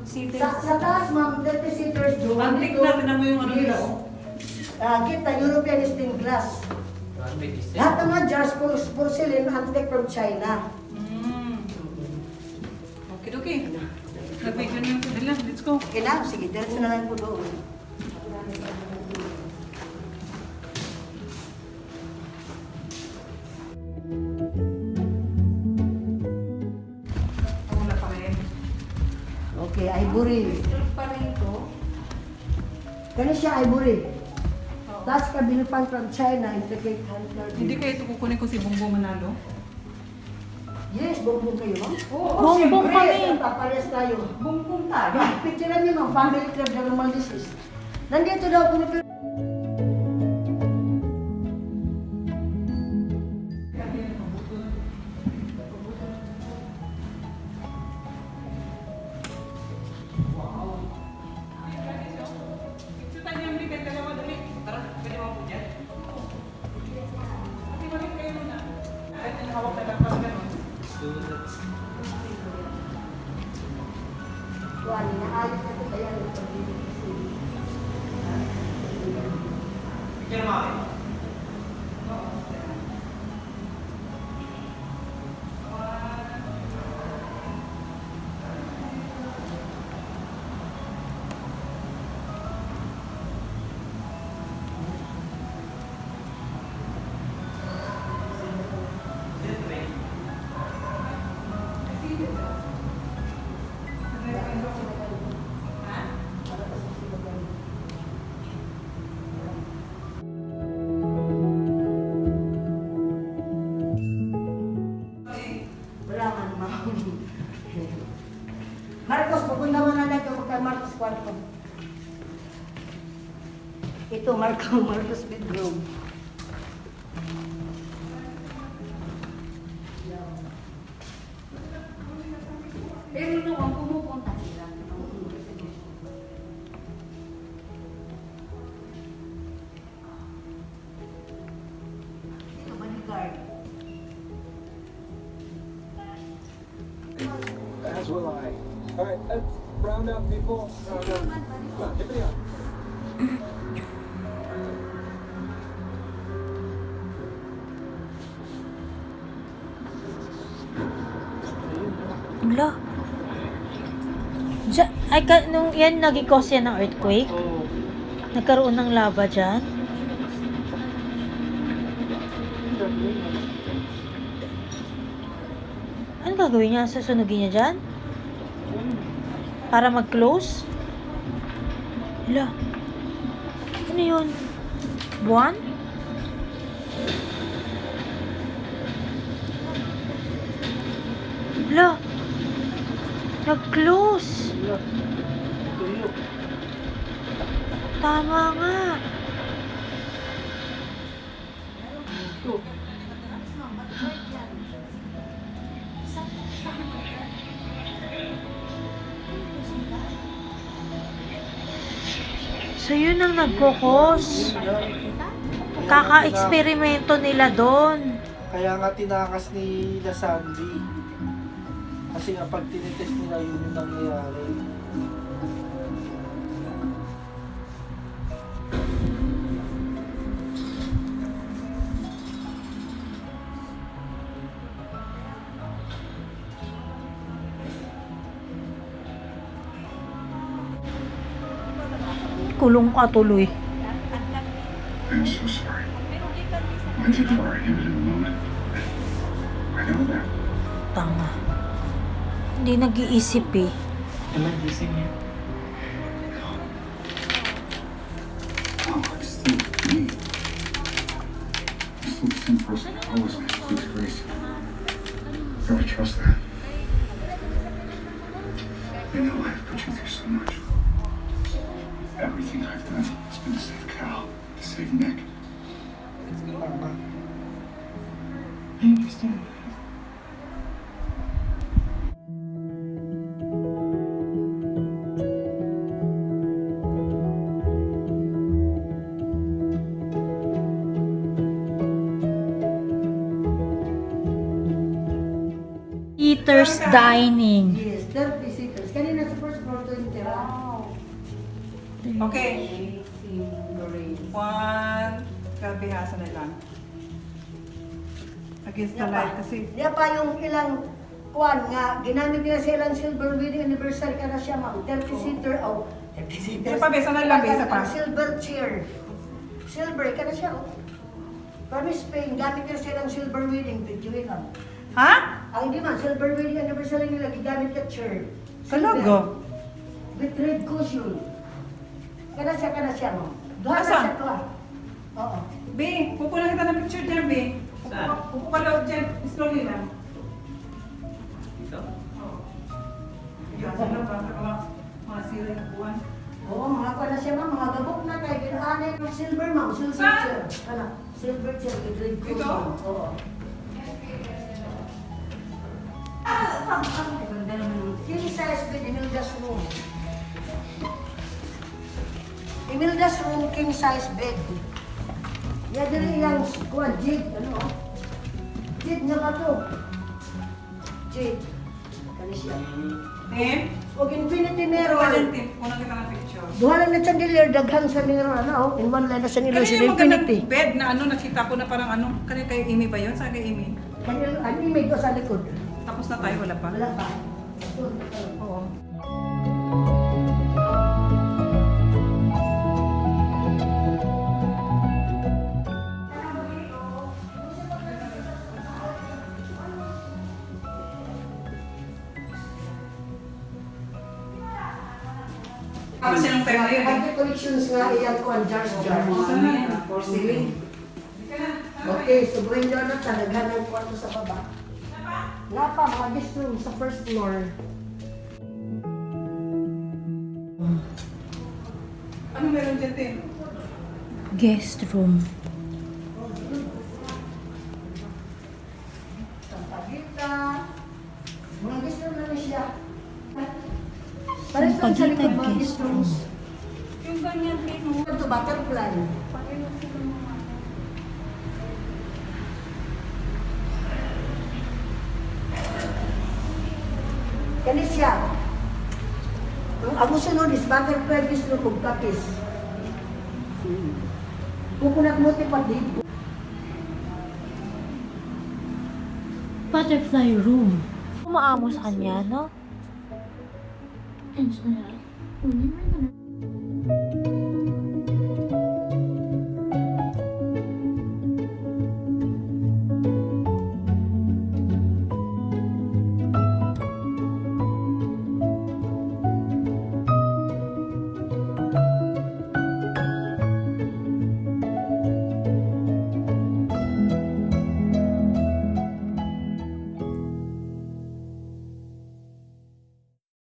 Sa taas, ma'am, 30 seaters doon. Antik na, tinan mo yung ano nila, Yes. oh. Kita, European stained glass. Lahat ng mga jars, porcelain, antique from China. Okay, okay. Nag-video na yung sila. Let's go. Okay na, sige, diretso na lang po doon. Wala pa rin. Okay, ivory. Pa rin ito. Kani siya ivory. Tapos kabinupan from China, intricate hand Hindi kayo ito kukunin ko si Bongbong Manalo? Yes, bongbong kayo, ma'am. Bongbong kami. Papares tayo. Bongbong tayo. Picturean niyo, ma'am, family club na normal disease. Nandito daw po na Picture tayo yung likat dalawa dali. Tara, pwede mo po dyan. Pati balik kayo muna. Kahit yung hawak na lang pag gano'n. Kuhan, naayos na ito kaya ng Picture mo ako. Wala man, ma'am. Marcos, pupunta mo na lang kay Marcos kwarto. Ito, Marcos bedroom. Pero noon, pumupunta sila. Ito, bodyguard. As will I. Alright, let's round up people. Round up. Come on, give it up. Wala. Ay, nung yan, nag-cause yan ng earthquake? Nagkaroon ng lava dyan? Ano gagawin niya? Susunugin niya dyan? Para mag-close? Wala. Ano yun? Buwan? Wala. Nag-close. Tama nga. So yun ang nagkukos. Kaka-eksperimento nila doon. Kaya nga tinakas ni La Sandy. Kasi nga pag tinitest nila yun yung nangyayari. Kulong ka tuloy. I'm so sorry. I'm too far ahead in the moment. I know that. Tanga. Hindi nag-iisip eh. Oh, it's still me. I'm still the same person I was when I please Grace. Never trust that. You know I've put you through so much. Everything I've done has been to save Cal, to save Nick. Tama. I understand. seaters dining. Yes, 30 seaters. Kanina sa first floor, 20. Okay. One. Grabe hasa na lang. Against the light kasi. Diya pa yung ilang kuan nga, ginamit nila sa ilang silver wedding anniversary ka na siya, ma'am. 30-seater, 30 seaters. Isa pa, isa na lang, isa pa. Ang silver chair. Silver, ka na siya, From Spain, gamit nila sa ilang silver wedding, picture lang. Ha? Ang hindi man, silver wedding anniversary nila, gigamit ka chair. Talaga? With red cushion. Kana siya, ma'am. Duha na Asan? siya to, Oo. B, pupunan kita ng picture dyan, B. Pupo ka loob dyan. Slowly lang. Dito? Oo. Yan, sana ba? Saka mga sila yung buwan. Oo, mga kuha na siya, ma'am. Mga gabok na kay ginanay ng silver, ma'am. Silver Saan? chair. Ano? Silver chair with red cushion. Ito? Oo. King size bed, Imelda's room. Imelda's room, king size bed. Yan din yung squad jade, jade nga ba to? Jade. Kani siya. Eh? O infinity Wala mirror. dyan, Tim. Kunan kita ng picture. Duha lang na chandelier, daghang sa mirror, in one line na sa nilo, Kanina si yung magandang infinity. bed na nakita ko na parang kanina kay Amy ba yun? Saan kay Amy? Kanil, ang imig ko sa likod. Tapos na tayo, wala pa? Wala pa. Oo. Tapos yung time na yun. Budget collections nga, iyan ko ang jars. Porcelain. Okay, so buhay doon na talaga ng kwarto sa baba. Nga pa, mga guest room sa first floor. Ano meron dyan, Tim? Guest room. Sa pagita. Mga guest room na siya. Parang sa likod mga guest rooms. Yung ganyan, Tim. Ito, butterfly. Kani siya. Ang sunod is butterfly guest room ug kapis. Kukunat mo pa dito. Butterfly room. Umaamo sa kanya, no? Angela, remember the